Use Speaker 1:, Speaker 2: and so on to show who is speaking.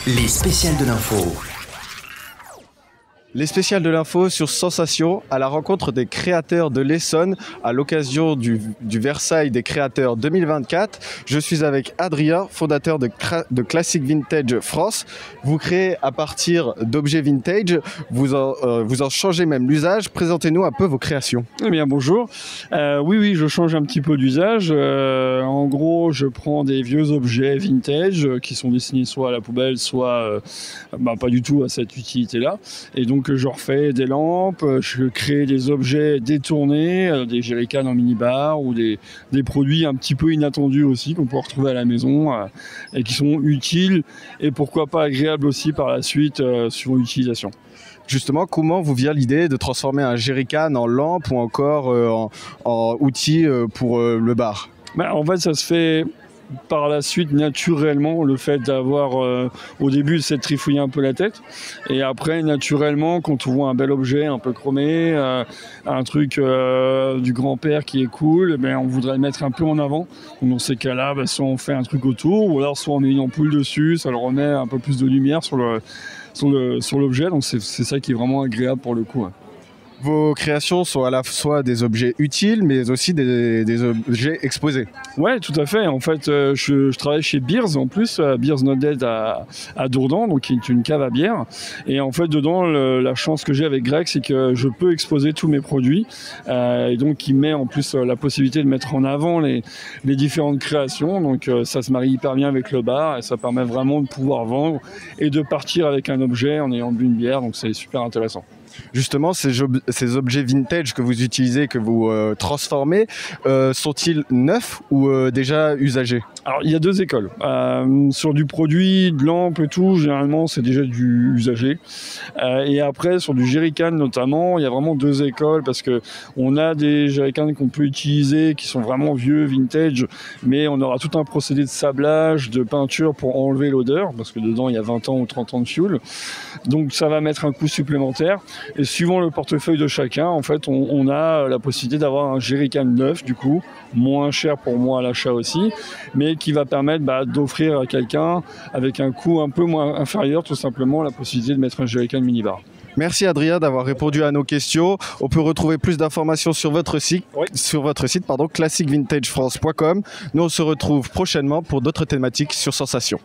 Speaker 1: Les spéciales de l'info.
Speaker 2: Les spéciales de l'info sur Sensation à la rencontre des créateurs de l'Essonne à l'occasion du Versailles des créateurs 2024. Je suis avec Adrien, fondateur de Classic Vintage France. Vous créez à partir d'objets vintage, vous en changez même l'usage. Présentez-nous un peu vos créations.
Speaker 3: Eh bien bonjour, oui, je change un petit peu d'usage. En gros, je prends des vieux objets vintage qui sont destinés soit à la poubelle, soit pas du tout à cette utilité-là. Et donc je refais des lampes, je crée des objets détournés, des jerrycans en minibar ou des produits un petit peu inattendus aussi qu'on peut retrouver à la maison et qui sont utiles et pourquoi pas agréables aussi par la suite sur l'utilisation.
Speaker 2: Justement, comment vous vient l'idée de transformer un jerrycan en lampe ou encore en outil pour le bar?
Speaker 3: En fait, ça se fait par la suite naturellement, le fait d'avoir au début c'est de trifouiller un peu la tête et après naturellement quand on voit un bel objet un peu chromé, un truc du grand-père qui est cool, on voudrait le mettre un peu en avant. Donc dans ces cas-là, soit on fait un truc autour ou alors soit on met une ampoule dessus, ça le remet un peu plus de lumière sur l'objet, donc c'est ça qui est vraiment agréable pour le coup.
Speaker 2: Vos créations sont à la fois des objets utiles, mais aussi des objets exposés.
Speaker 3: Ouais, tout à fait. En fait, je travaille chez Beers, en plus, Beers Not Dead à Dourdan, donc qui est une cave à bière. Et en fait, dedans, la chance que j'ai avec Greg, c'est que je peux exposer tous mes produits. Et donc, il met en plus la possibilité de mettre en avant les différentes créations. Donc, ça se marie hyper bien avec le bar et ça permet vraiment de pouvoir vendre et de partir avec un objet en ayant bu une bière. Donc, c'est super intéressant.
Speaker 2: Justement, ces objets vintage que vous utilisez, que vous transformez, sont-ils neufs ou déjà usagés?
Speaker 3: Alors, il y a deux écoles. Sur du produit, de lampe et tout, généralement, c'est déjà du usagé. Et après, sur du jerrycan notamment, il y a vraiment deux écoles parce qu'on a des jerrycans qu'on peut utiliser qui sont vraiment vieux, vintage, mais on aura tout un procédé de sablage, de peinture pour enlever l'odeur parce que dedans, il y a 20 ans ou 30 ans de fuel. Donc, ça va mettre un coût supplémentaire. Et suivant le portefeuille de chacun, en fait, on a la possibilité d'avoir un jerrycan neuf, du coup, moins cher pour moi à l'achat aussi, mais qui va permettre d'offrir à quelqu'un, avec un coût un peu moins inférieur, tout simplement, la possibilité de mettre un jerrycan minibar.
Speaker 2: Merci Adrien d'avoir répondu à nos questions. On peut retrouver plus d'informations sur votre site, classicvintagefrance.com. Nous on se retrouve prochainement pour d'autres thématiques sur Sensation.